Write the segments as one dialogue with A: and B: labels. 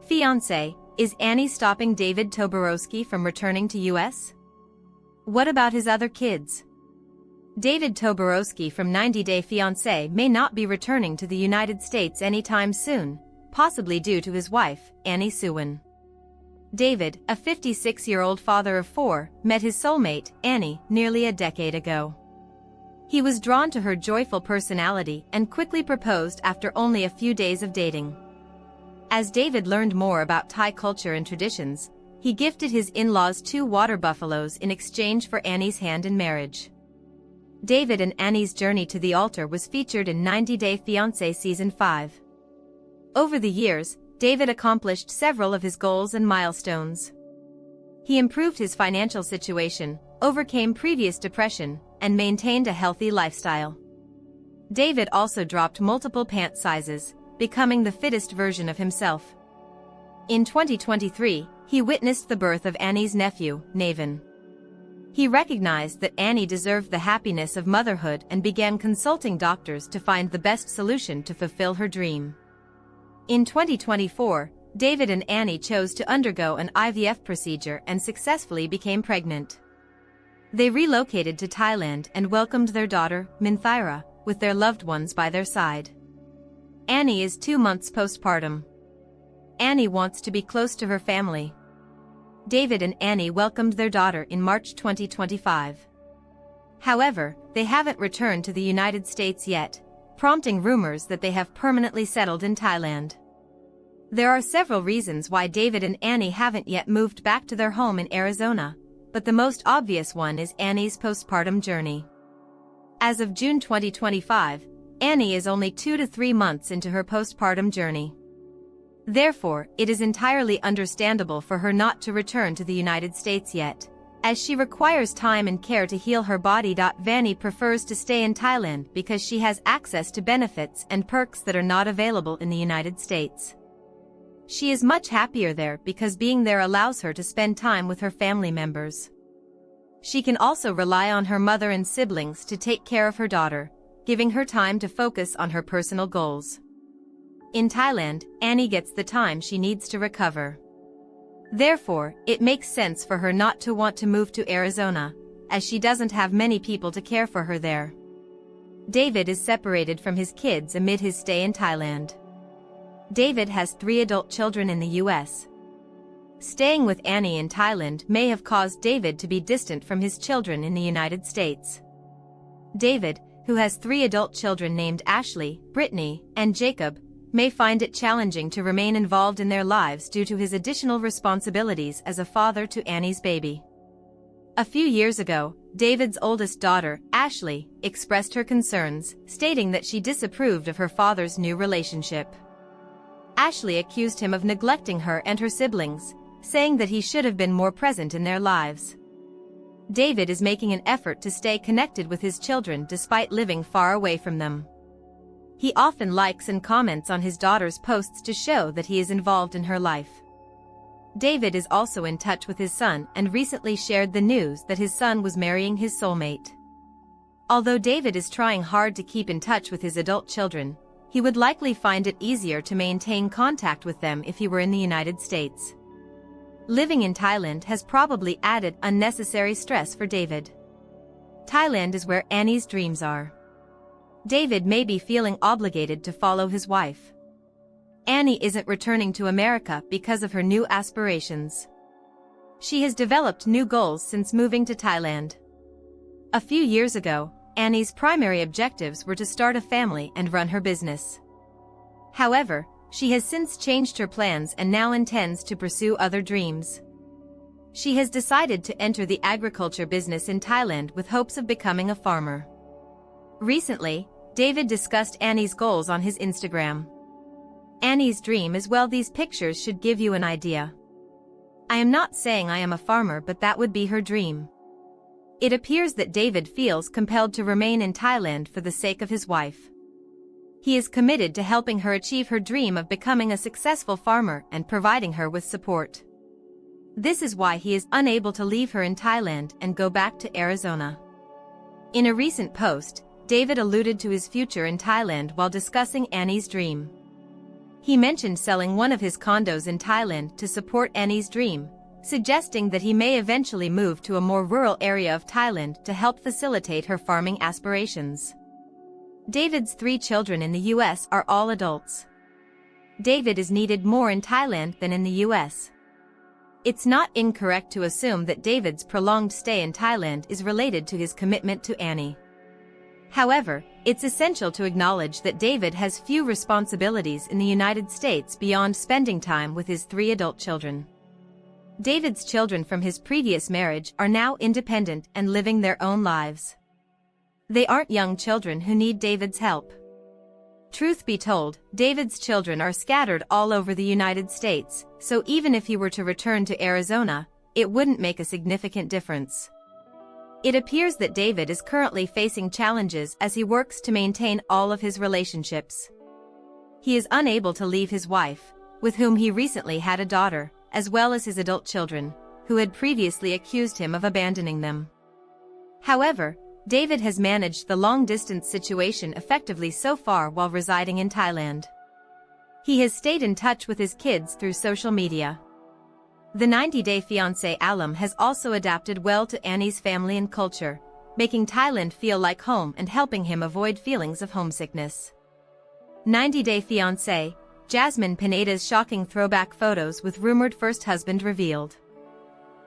A: Fiancé, is Annie stopping David Toborowsky from returning to US? What about his other kids? David Toborowsky from 90 Day Fiancé may not be returning to the United States anytime soon, possibly due to his wife, Annie Suwan. David, a 56-year-old father of 4, met his soulmate, Annie, nearly a decade ago. He was drawn to her joyful personality and quickly proposed after only a few days of dating. As David learned more about Thai culture and traditions, he gifted his in-laws 2 water buffaloes in exchange for Annie's hand in marriage. David and Annie's journey to the altar was featured in 90 Day Fiancé Season 5. Over the years, David accomplished several of his goals and milestones. He improved his financial situation, overcame previous depression, and maintained a healthy lifestyle. David also dropped multiple pant sizes, becoming the fittest version of himself. In 2023, he witnessed the birth of Annie's nephew, Navin. He recognized that Annie deserved the happiness of motherhood and began consulting doctors to find the best solution to fulfill her dream. In 2024, David and Annie chose to undergo an IVF procedure and successfully became pregnant. They relocated to Thailand and welcomed their daughter, Minthira, with their loved ones by their side. Annie is 2 months postpartum. Annie wants to be close to her family. David and Annie welcomed their daughter in March 2025. However, they haven't returned to the United States yet, prompting rumors that they have permanently settled in Thailand. There are several reasons why David and Annie haven't yet moved back to their home in Arizona, but the most obvious one is Annie's postpartum journey. As of June 2025, Annie is only 2 to 3 months into her postpartum journey. Therefore, it is entirely understandable for her not to return to the United States yet, as she requires time and care to heal her body. Vanny prefers to stay in Thailand because she has access to benefits and perks that are not available in the United States. She is much happier there because being there allows her to spend time with her family members. She can also rely on her mother and siblings to take care of her daughter, giving her time to focus on her personal goals. In Thailand, Annie gets the time she needs to recover. Therefore, it makes sense for her not to want to move to Arizona, as she doesn't have many people to care for her there. David is separated from his kids amid his stay in Thailand. David has 3 adult children in the US. Staying with Annie in Thailand may have caused David to be distant from his children in the United States. David, who has 3 adult children named Ashley, Brittany, and Jacob, may find it challenging to remain involved in their lives due to his additional responsibilities as a father to Annie's baby. A few years ago, David's oldest daughter, Ashley, expressed her concerns, stating that she disapproved of her father's new relationship. Ashley accused him of neglecting her and her siblings, saying that he should have been more present in their lives. David is making an effort to stay connected with his children despite living far away from them. He often likes and comments on his daughter's posts to show that he is involved in her life. David is also in touch with his son and recently shared the news that his son was marrying his soulmate. Although David is trying hard to keep in touch with his adult children, he would likely find it easier to maintain contact with them if he were in the United States. Living in Thailand has probably added unnecessary stress for David. Thailand is where Annie's dreams are. David may be feeling obligated to follow his wife. Annie isn't returning to America because of her new aspirations. She has developed new goals since moving to Thailand. A few years ago, Annie's primary objectives were to start a family and run her business. However, she has since changed her plans and now intends to pursue other dreams. She has decided to enter the agriculture business in Thailand with hopes of becoming a farmer. Recently, David discussed Annie's goals on his Instagram. Annie's dream as well. These pictures should give you an idea. I am not saying I am a farmer, but that would be her dream. It appears that David feels compelled to remain in Thailand for the sake of his wife. He is committed to helping her achieve her dream of becoming a successful farmer and providing her with support. This is why he is unable to leave her in Thailand and go back to Arizona. In a recent post, David alluded to his future in Thailand while discussing Annie's dream. He mentioned selling one of his condos in Thailand to support Annie's dream, suggesting that he may eventually move to a more rural area of Thailand to help facilitate her farming aspirations. David's 3 children in the US are all adults. David is needed more in Thailand than in the US. It's not incorrect to assume that David's prolonged stay in Thailand is related to his commitment to Annie. However, it's essential to acknowledge that David has few responsibilities in the United States beyond spending time with his 3 adult children. David's children from his previous marriage are now independent and living their own lives. They aren't young children who need David's help. Truth be told, David's children are scattered all over the United States, so even if he were to return to Arizona, it wouldn't make a significant difference. It appears that David is currently facing challenges as he works to maintain all of his relationships. He is unable to leave his wife, with whom he recently had a daughter, as well as his adult children, who had previously accused him of abandoning them. However, David has managed the long-distance situation effectively so far while residing in Thailand. He has stayed in touch with his kids through social media. The 90-Day Fiancé alum has also adapted well to Annie's family and culture, making Thailand feel like home and helping him avoid feelings of homesickness. 90-Day Fiancé, Jasmine Peneda's shocking throwback photos with rumored first husband revealed.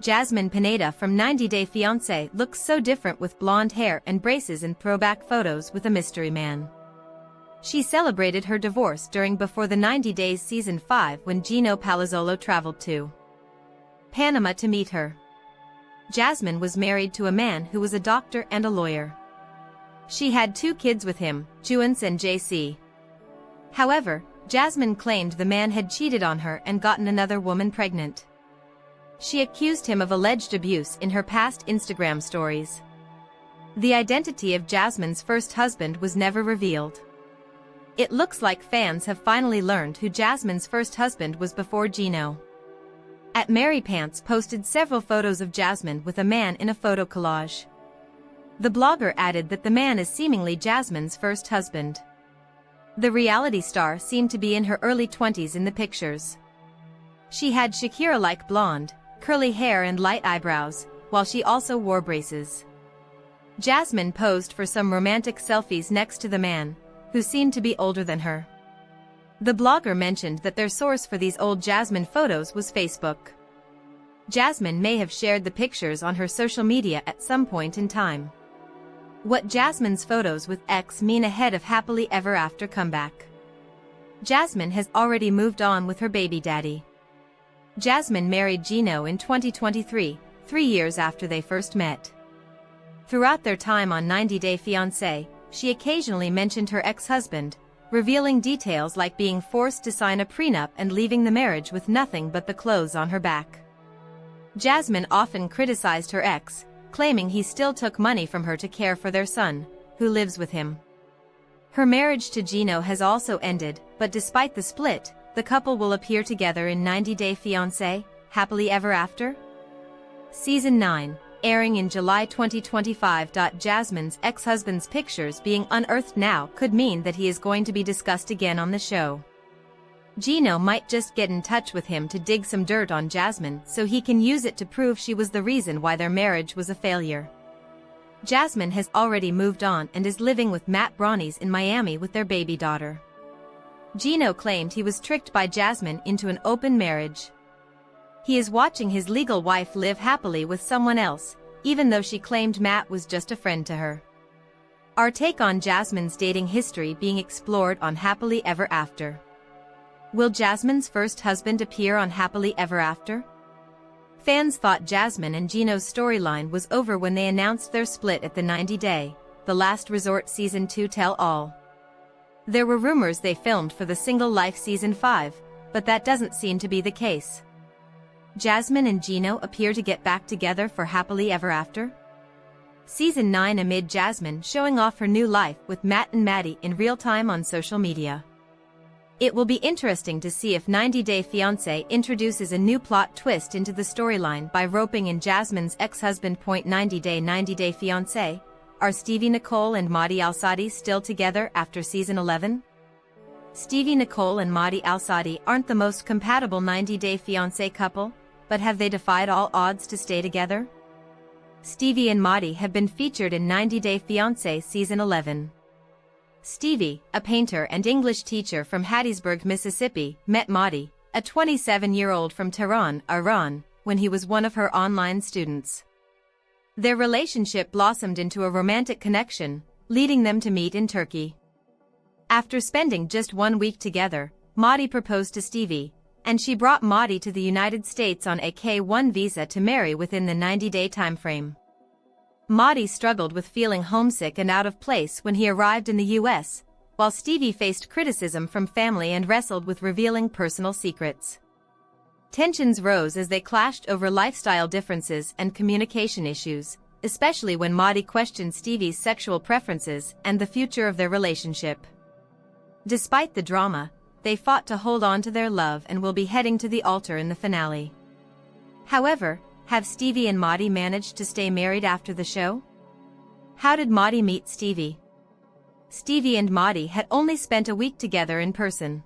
A: Jasmine Peneda from 90-Day Fiancé looks so different with blonde hair and braces in throwback photos with a mystery man. She celebrated her divorce during Before the 90 Days Season 5 when Gino Palazzolo traveled to Panama to meet her. Jasmine was married to a man who was a doctor and a lawyer. She had 2 kids with him, Juance and JC. However, Jasmine claimed the man had cheated on her and gotten another woman pregnant. She accused him of alleged abuse in her past Instagram stories. The identity of Jasmine's first husband was never revealed. It looks like fans have finally learned who Jasmine's first husband was before Gino. At Mary Pants posted several photos of Jasmine with a man in a photo collage. The blogger added that the man is seemingly Jasmine's first husband. The reality star seemed to be in her early 20s in the pictures. She had Shakira-like blonde, curly hair and light eyebrows, while she also wore braces. Jasmine posed for some romantic selfies next to the man, who seemed to be older than her. The blogger mentioned that their source for these old Jasmine photos was Facebook. Jasmine may have shared the pictures on her social media at some point in time. What Jasmine's photos with ex mean ahead of happily ever after comeback? Jasmine has already moved on with her baby daddy. Jasmine married Gino in 2023, 3 years after they first met. Throughout their time on 90-Day Fiancé, she occasionally mentioned her ex-husband, revealing details like being forced to sign a prenup and leaving the marriage with nothing but the clothes on her back. Jasmine often criticized her ex, claiming he still took money from her to care for their son, who lives with him. Her marriage to Gino has also ended, but despite the split, the couple will appear together in 90-Day Fiancé, Happily Ever After? Season 9, airing in July 2025. Jasmine's ex-husband's pictures being unearthed now could mean that he is going to be discussed again on the show. Gino might just get in touch with him to dig some dirt on Jasmine so he can use it to prove she was the reason why their marriage was a failure. Jasmine has already moved on and is living with Matt Brownies in Miami with their baby daughter. Gino claimed he was tricked by Jasmine into an open marriage. He is watching his legal wife live happily with someone else, even though she claimed Matt was just a friend to her. Our take on Jasmine's dating history being explored on Happily Ever After. Will Jasmine's first husband appear on Happily Ever After? Fans thought Jasmine and Gino's storyline was over when they announced their split at the 90-Day, The Last Resort Season 2 tell-all. There were rumors they filmed for the Single Life Season 5, but that doesn't seem to be the case. Jasmine and Gino appear to get back together for Happily Ever After? Season 9 amid Jasmine showing off her new life with Matt and Maddie in real time on social media. It will be interesting to see if 90-Day Fiancé introduces a new plot twist into the storyline by roping in Jasmine's ex-husband. 90-Day Fiancé, are Stevie Nicole and Motti still together after Season 11? Stevie Nicole and Motti Al-Saadi aren't the most compatible 90-day fiancé couple, but have they defied all odds to stay together? Stevie and Motti have been featured in 90 Day Fiancé Season 11. Stevie, a painter and English teacher from Hattiesburg, Mississippi, met Motti, a 27-year-old from Tehran, Iran, when he was one of her online students. Their relationship blossomed into a romantic connection, leading them to meet in Turkey. After spending just 1 week together, Motti proposed to Stevie, and she brought Motti to the United States on a K-1 visa to marry within the 90-day timeframe. Motti struggled with feeling homesick and out of place when he arrived in the U.S., while Stevie faced criticism from family and wrestled with revealing personal secrets. Tensions rose as they clashed over lifestyle differences and communication issues, especially when Motti questioned Stevie's sexual preferences and the future of their relationship. Despite the drama, they fought to hold on to their love and will be heading to the altar in the finale. However, have Stevie and Motti managed to stay married after the show? How did Motti meet Stevie? Stevie and Motti had only spent a week together in person.